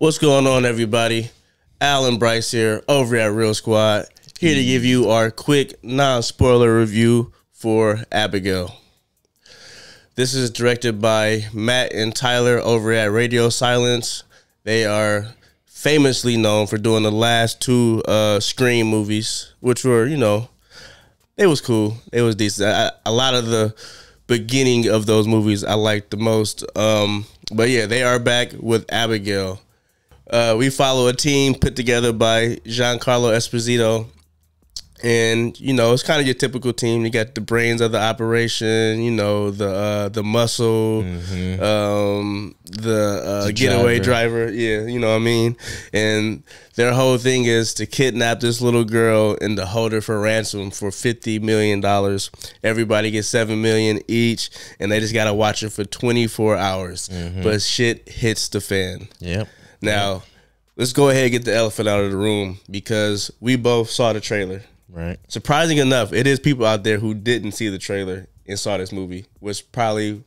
What's going on, everybody? Alan Bryce here, over at Real Squad, here to give you our quick, non-spoiler review for Abigail. This is directed by Matt and Tyler over at Radio Silence. They are famously known for doing the last two Scream movies, which were, you know, it was cool. It was decent. A lot of the beginning of those movies I liked the most. But yeah, they are back with Abigail. We follow a team put together by Giancarlo Esposito. And, you know, it's kind of your typical team. You got the brains of the operation, you know, the muscle, the getaway driver. Yeah, you know what I mean? And their whole thing is to kidnap this little girl and to hold her for ransom for $50 million. Everybody gets $7 million each, and they just got to watch it for 24 hours. But shit hits the fan. Yep. Now, let's go ahead and get the elephant out of the room because we both saw the trailer. Right. Surprising enough, it is people out there who didn't see the trailer and saw this movie, which probably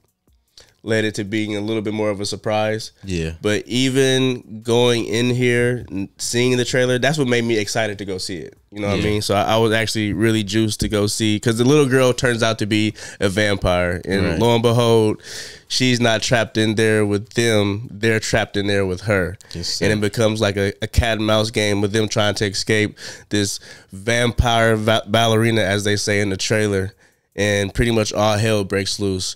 led it to being a little bit more of a surprise. Yeah. But even going in here and seeing the trailer, that's what made me excited to go see it. You know what I mean? So I was actually really juiced to go see, because the little girl turns out to be a vampire. And lo and behold, she's not trapped in there with them. They're trapped in there with her. Yes, and it becomes like a cat and mouse game with them trying to escape this vampire ballerina, as they say in the trailer. And pretty much all hell breaks loose.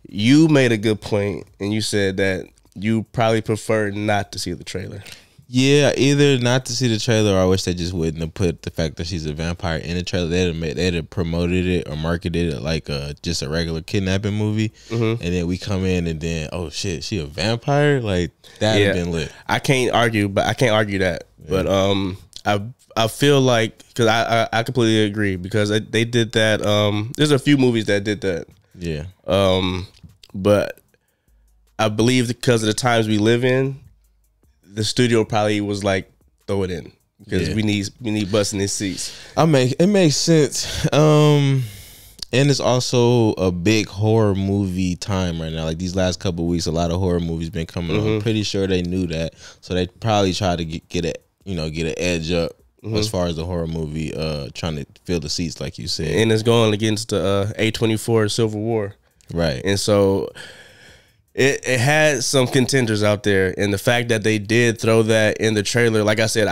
You made a good point, and you said that you probably prefer not to see the trailer. Yeah, either not to see the trailer, or I wish they just wouldn't have put the fact that she's a vampire in the trailer. They'd have promoted it or marketed it like just a regular kidnapping movie, and then we come in and then, oh shit, she a vampire? Like, that'd have been lit. I can't argue that. But I feel like, because I completely agree, because they did that. There's a few movies that did that. Yeah. But I believe because of the times we live in, the studio probably was like, throw it in, because we need butts in these seats. It makes sense. And it's also a big horror movie time right now. Like these last couple of weeks, a lot of horror movies been coming on. I'm pretty sure they knew that, so they probably tried to get an edge up as far as the horror movie, trying to fill the seats, like you said. And it's going against the A24 Civil War. Right. And so it had some contenders out there. And the fact that they did throw that in the trailer, like I said,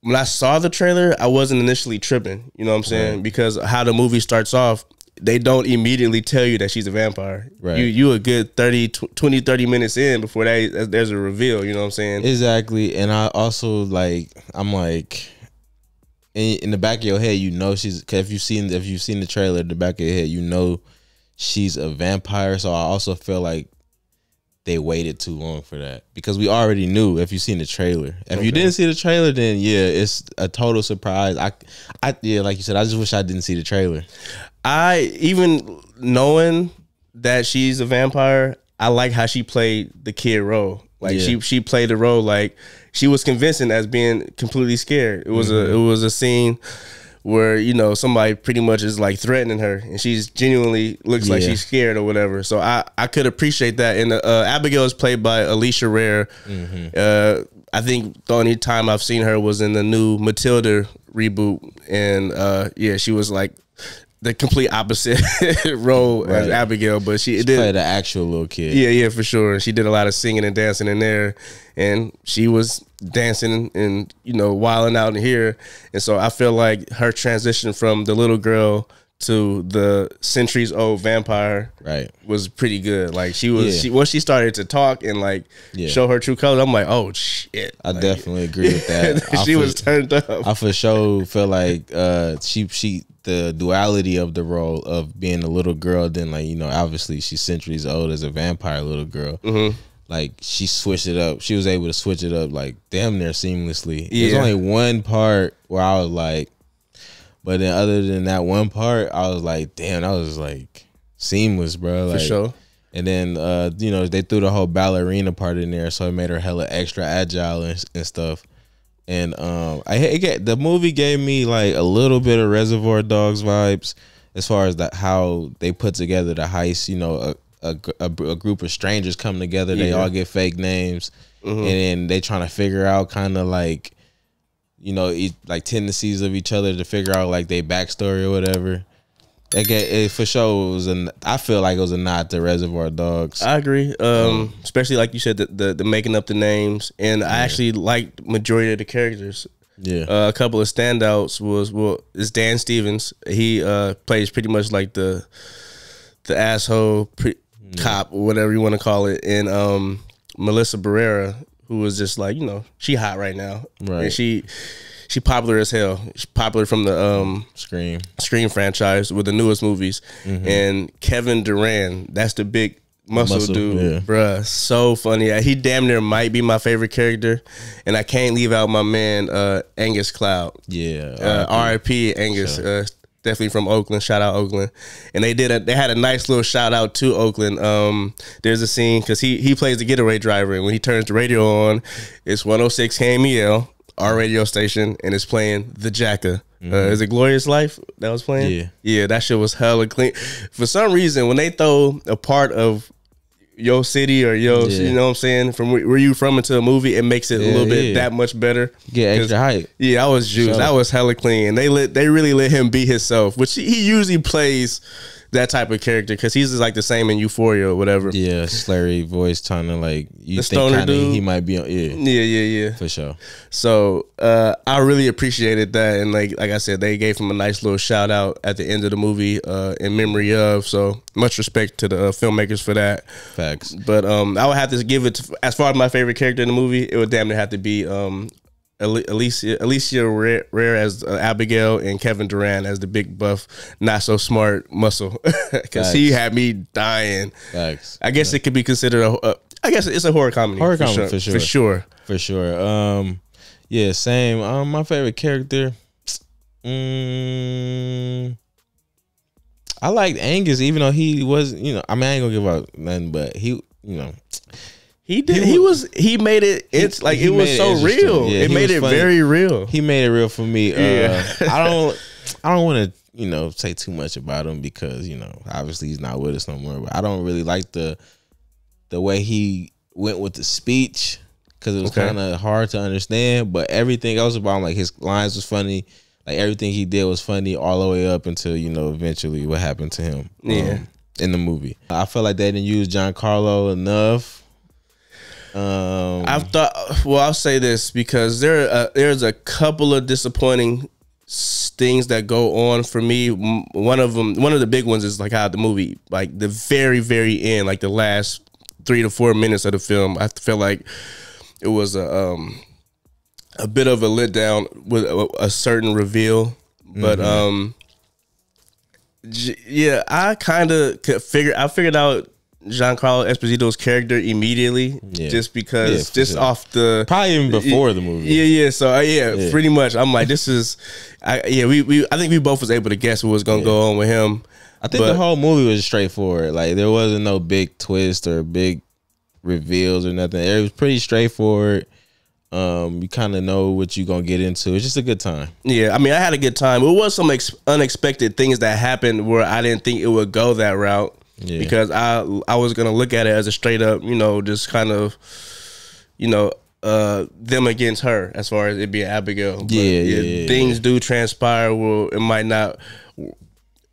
when I saw the trailer, I wasn't initially tripping. You know what I'm saying? Right. Because how the movie starts off, they don't immediately tell you that she's a vampire. Right. You a good 30 minutes in before there's a reveal. You know what I'm saying? Exactly. And I also I'm like, in the back of your head, you know she's, cause if you've seen the trailer, in the back of your head, you know she's a vampire. So I also feel like they waited too long for that, because we already knew if you seen the trailer. If you didn't see the trailer, then yeah, it's a total surprise. Yeah, like you said, I just wish I didn't see the trailer. Even knowing that she's a vampire, I like how she played the kid role. Like she played the role like she was convincing as being completely scared. It was a scene where, you know, somebody pretty much is like threatening her, and she's genuinely looks like she's scared or whatever. So I could appreciate that. And Abigail is played by Alicia Rare. I think the only time I've seen her was in the new Matilda reboot, and yeah, she was like the complete opposite role as Abigail, but she did play the actual little kid. Yeah, for sure. She did a lot of singing and dancing in there, and she was dancing and, you know, wilding out in here. And so I feel like her transition from the little girl to the centuries old vampire was pretty good. Like she was once she started to talk and like show her true colors, I'm like, oh shit. I definitely agree with that. She was turned up. I for sure feel like she the duality of the role of being a little girl, then, like, you know, obviously she's centuries old as a vampire little girl. Like, she switched it up. She was able to switch it up like damn near seamlessly. There's only one part where I was like, but then other than that one part, I was like, damn, that was like seamless, bro. Like, for sure. And then you know, they threw the whole ballerina part in there, so it made her hella extra agile and stuff. And the movie gave me like a little bit of Reservoir Dogs vibes, as far as how they put together the heist. You know, a group of strangers come together. They all get fake names, and then they trying to figure out kind of like, you know, like tendencies of each other to figure out like their backstory or whatever. It for sure was I feel like it was a nod to Reservoir Dogs. I agree, especially like you said, the making up the names, and I actually liked majority of the characters. Yeah, a couple of standouts is Dan Stevens. He plays pretty much like the asshole cop or whatever you want to call it, and Melissa Barrera, who was just like, you know, she hot right now, right? And she popular as hell. She's popular from the Scream franchise with the newest movies. And Kevin Durant, that's the big muscle dude, bruh. So funny. He damn near might be my favorite character. And I can't leave out my man Angus Cloud. Yeah, R.I.P. Angus. Sure. Definitely from Oakland. Shout out Oakland. And they had a nice little shout out to Oakland. There's a scene because he plays the getaway driver, and when he turns the radio on, it's 106 KMEL. Our radio station, and it's playing The Jacka. Is it Glorious Life that was playing? Yeah, that shit was hella clean. For some reason, when they throw a part of your city or you know what I'm saying, from where you from into a movie, it makes it a little bit that much better. Get extra hype. Yeah, I was juiced. That was hella clean. They really let him be himself, which he usually plays that type of character because he's just like the same in Euphoria or whatever. Yeah, slurry voice, trying to like you the think stoner dude. He might be on. Yeah, for sure. So I really appreciated that, and like I said, they gave him a nice little shout out at the end of the movie in memory of. So much respect to the filmmakers for that. Facts. But I would have to give it to, as far as my favorite character in the movie, it would damn near have to be Alicia Rare as Abigail, and Kevin Durant as the big buff, not so smart muscle, because he had me dying. Facts. I guess it could be considered I guess it's a horror comedy. Horror comedy for sure. Yeah, same. My favorite character. I liked Angus, even though he was, you know, I mean, I ain't gonna give out nothing, but he, you know. He did. He made it. It's like it was so real. Yeah, it made it very real. He made it real for me. Yeah. I don't want to, you know, say too much about him because, you know, obviously he's not with us no more. But I don't really like the way he went with the speech because it was kind of hard to understand. But everything else about him, like his lines was funny. Like everything he did was funny all the way up until, you know, eventually what happened to him. In the movie, I feel like they didn't use Giancarlo enough. I've thought. Well, I'll say this because there's a couple of disappointing things that go on for me. One of the big ones is like how the movie, like the very end, like the last 3 to 4 minutes of the film, I feel like it was a bit of a letdown with a certain reveal. But yeah, I figured out Giancarlo Esposito's character immediately, just because, off the probably even before the movie. So pretty much. I'm like, this is, I think we both was able to guess what was gonna go on with him. I think the whole movie was straightforward. Like there wasn't no big twist or big reveals or nothing. It was pretty straightforward. You kind of know what you're gonna get into. It's just a good time. Yeah, I mean, I had a good time. It was some unexpected things that happened where I didn't think it would go that route. Yeah. Because I was gonna look at it as a straight up, you know, just kind of, you know, them against her as far as it being Abigail. But things do transpire. Well, it might not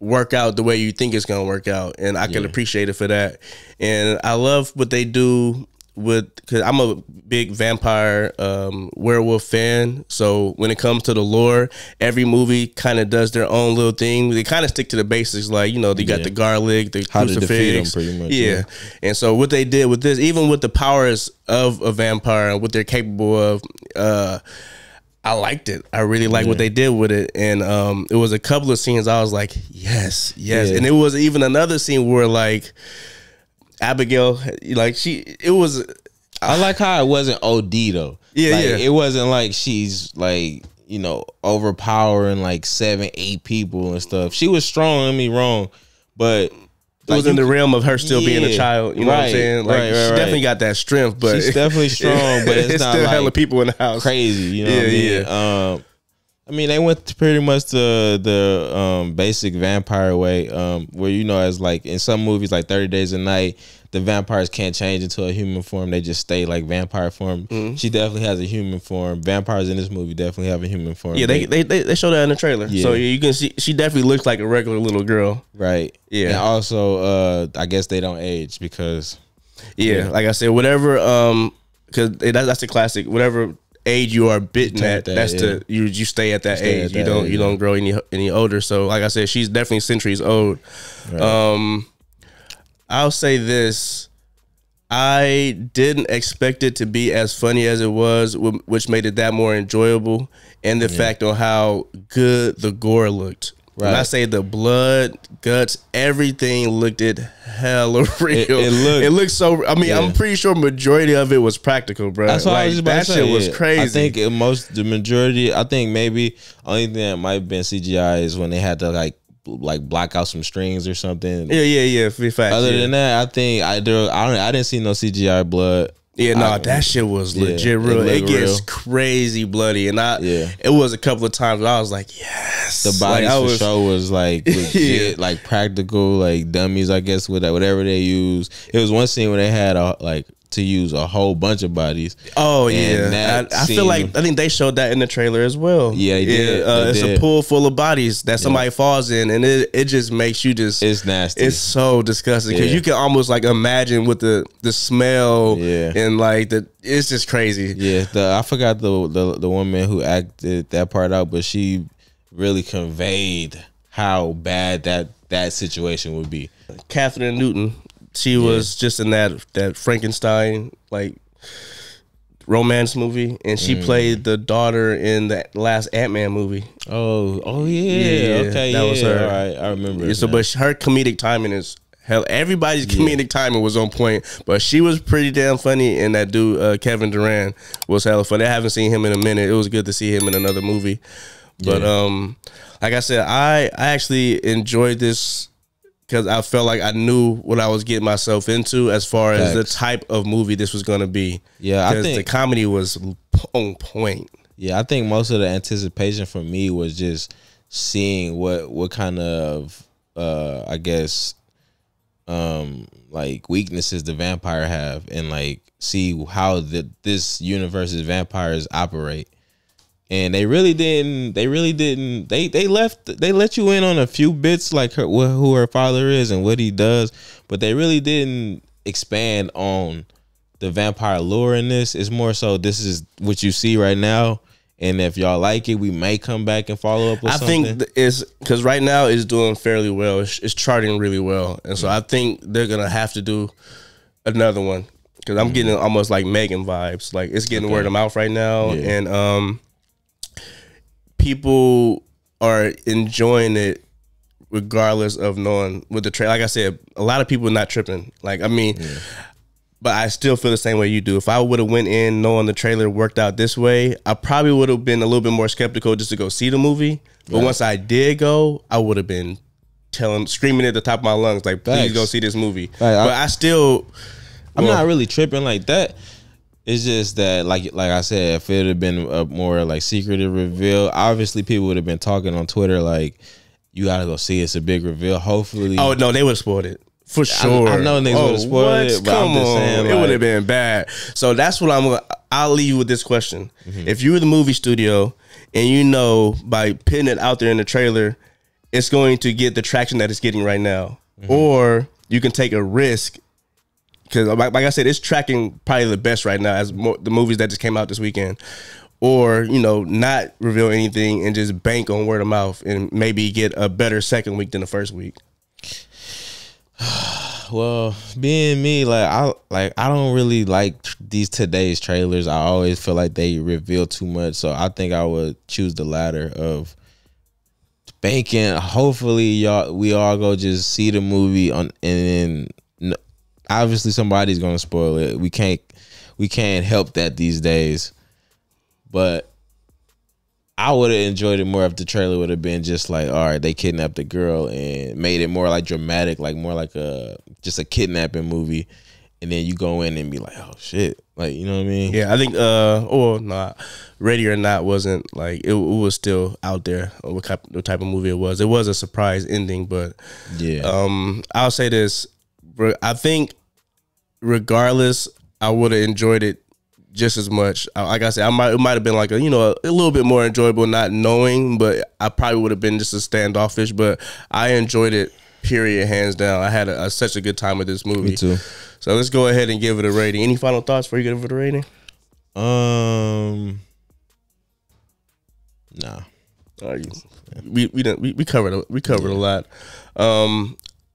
work out the way you think it's gonna work out, and I can appreciate it for that. And I love what they do because I'm a big vampire werewolf fan. So when it comes to the lore, every movie kind of does their own little thing. They kind of stick to the basics, like, you know, they got the garlic, the crucifix, pretty much. Yeah. And so what they did with this, even with the powers of a vampire and what they're capable of, I liked it. I really liked what they did with it. And it was a couple of scenes I was like, yes. And it was even another scene where like Abigail, like I like how it wasn't OD though. It wasn't like she's like, you know, overpowering like 7, 8 people and stuff. She was strong, don't get me wrong, but it was in the realm of her still being a child. You know what I'm saying? Like she definitely got that strength, but she's definitely strong. But it's not still like hella people in the house. Crazy, you know what I mean? I mean, they went to pretty much the basic vampire way, where, you know, as like in some movies like 30 Days a Night, the vampires can't change into a human form. They just stay like vampire form. She definitely has a human form. Vampires in this movie definitely have a human form. Yeah, they show that in the trailer. Yeah. So you can see she definitely looks like a regular little girl. Right. Yeah. And also, I guess they don't age because... Yeah, like I said, whatever, because that's the classic. Whatever age you are bitten at, that's the you stay at that age. You don't grow any older. So, like I said, she's definitely centuries old. Right. I'll say this: I didn't expect it to be as funny as it was, which made it that more enjoyable, and the fact on how good the gore looked. Right. When I say the blood, guts, everything looked hella real. It looked so. I mean, I'm pretty sure majority of it was practical, bro. That's what I was about to say. Shit was crazy. I think the majority. I think maybe only thing that might have been CGI is when they had to like block out some strings or something. Yeah. Other than that, I think I didn't see no CGI blood. Yeah, no, that shit was legit real. It gets crazy bloody, and it was a couple of times where I was like, yes. The bodies for sure was like legit, like practical, like dummies, I guess, with whatever they use. It was one scene where they had to use a whole bunch of bodies. Oh yeah, I feel like I think they showed that in the trailer as well. Yeah, they did. It's a pool full of bodies that somebody falls in, and it just makes you just. It's nasty. It's so disgusting because you can almost like imagine with the smell and like it's just crazy. Yeah, I forgot the woman who acted that part out, but she really conveyed how bad that situation would be. Catherine Newton. She was just in that Frankenstein like romance movie, and she played the daughter in the last Ant-Man movie. Oh yeah. Okay, that was her. All right, I remember. So, but her comedic timing is hell. Everybody's comedic timing was on point, but she was pretty damn funny. And that dude Kevin Durant was hella funny. I haven't seen him in a minute. It was good to see him in another movie. But like I said, I actually enjoyed this. Because I felt like I knew what I was getting myself into as far as the type of movie this was going to be. Yeah, I think the comedy was on point. Yeah, I think most of the anticipation for me was just seeing what kind of I guess like weaknesses the vampire have, and like see how this universe's vampires operate. And they let you in on a few bits, like who her father is and what he does, but they really didn't expand on the vampire lore in this. It's more so this is what you see right now, and if y'all like it, we may come back and follow up with something. I think it's because right now it's doing fairly well. It's charting really well, and so I think they're gonna have to do another one because I'm getting almost like Megan vibes. Like it's getting word of mouth right now, and people are enjoying it regardless of knowing with the trailer. Like I said, a lot of people are not tripping. Like, I mean, but I still feel the same way you do. If I would have went in knowing the trailer worked out this way, I probably would have been a little bit more skeptical just to go see the movie. But once I did go, I would have been screaming at the top of my lungs, like, please go see this movie. But I'm not really tripping like that. It's just that, like I said, if it had been a more like secretive reveal, obviously people would have been talking on Twitter like, "You gotta go see it. It's a big reveal." Hopefully, oh no, they would have spoiled it for sure. I know niggas would have spoiled it, but I'm just saying, it would have been bad. So that's what I'll leave you with this question: if you were the movie studio and you know by putting it out there in the trailer, it's going to get the traction that it's getting right now, or you can take a risk. Because, like I said, it's tracking probably the best right now as the movies that just came out this weekend. Or, you know, not reveal anything and just bank on word of mouth and maybe get a better second week than the first week. Well, being me, I don't really like today's trailers. I always feel like they reveal too much. So I think I would choose the latter of banking. Hopefully, we all go just see the movie and then. Obviously, somebody's gonna spoil it. We can't help that these days. But I would have enjoyed it more if the trailer would have been just like, all right, they kidnapped the girl and made it more like dramatic, like more like just a kidnapping movie. and then you go in and be like, oh shit, like, you know what I mean? Yeah, I think or not, Ready or Not wasn't like it was still out there. What type of movie it was? It was a surprise ending, but yeah. I'll say this: I think regardless, I would have enjoyed it just as much. Like I said, it might have been like a little bit more enjoyable not knowing, but I probably would have been just as standoffish. But I enjoyed it. Period, hands down. I had such a good time with this movie. Me too. So let's go ahead and give it a rating. Any final thoughts before you give it a rating? Nah. We covered a lot.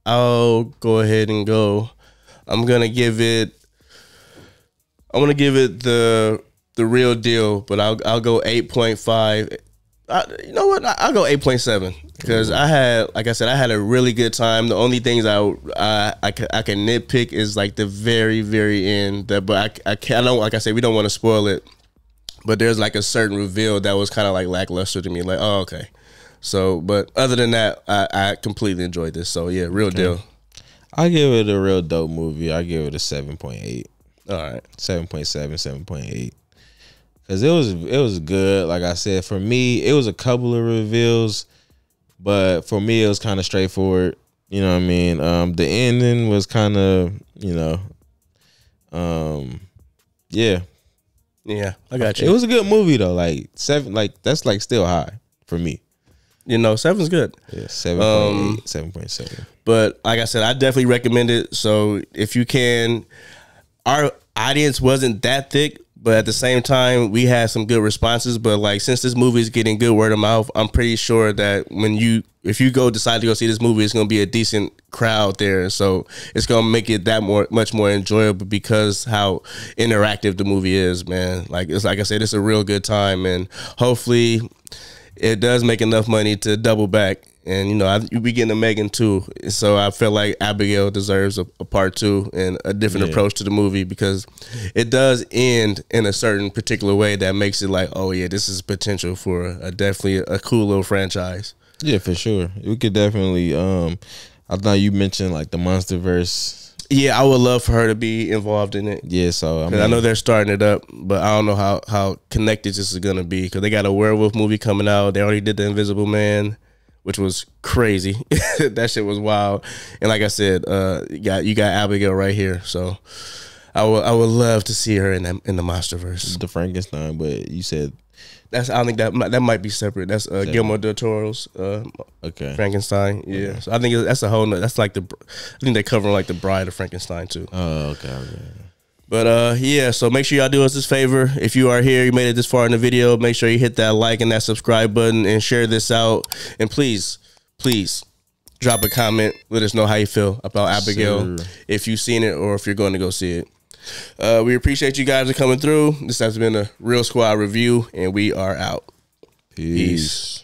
I'll go ahead and go. I'm gonna give it the real deal, but I'll go 8.5. You know what? I'll go 8.7 because I had a really good time. The only things I can nitpick is like the very, very end. But I don't, like I said, we don't want to spoil it. But there's like a certain reveal that was kind of like lackluster to me. Like, oh, okay. So, but other than that, I completely enjoyed this. So yeah, real deal. I give it a real dope movie. I give it a 7.8. All right, 7.7, 7.8. Cause it was good. Like I said, for me, it was a couple of reveals, but for me, it was kind of straightforward. You know what I mean? The ending was kind of, yeah. Yeah, I got you. It was a good movie though. Like 7, like that's like still high for me. 7's good. Yeah, 7.8, 7.7. But like I said, I definitely recommend it. So if you can, our audience wasn't that thick. But at the same time, we had some good responses. But like, since this movie is getting good word of mouth, I'm pretty sure that if you decide to go see this movie, it's gonna be a decent crowd there. So it's gonna make it much more enjoyable because how interactive the movie is, man. Like I said, it's a real good time, and hopefully it does make enough money to double back. And we getting a Megan too, so I feel like Abigail deserves a part 2 and a different approach to the movie because it does end in a certain particular way that makes it like, oh yeah, this is potential for definitely a cool little franchise. Yeah, for sure. We could definitely. I thought you mentioned like the MonsterVerse. Yeah, I would love for her to be involved in it. Yeah, so I know they're starting it up, but I don't know how connected this is gonna be because they got a werewolf movie coming out. They already did The Invisible Man, which was crazy. That shit was wild. And like I said, you got Abigail right here. So I would love to see her in the MonsterVerse. The Frankenstein, but you said I don't think that might be separate. That's Guillermo del Toro's Frankenstein. Yeah. So I think that's a whole that's like I think they're covering like the Bride of Frankenstein too. Oh, okay. But yeah, so make sure y'all do us this favor. If you are here, you made it this far in the video, make sure you hit that like and that subscribe button and share this out. And please drop a comment. Let us know how you feel about Abigail, if you've seen it or if you're going to go see it. We appreciate you guys for coming through. This has been a Real Squad review, and we are out. Peace.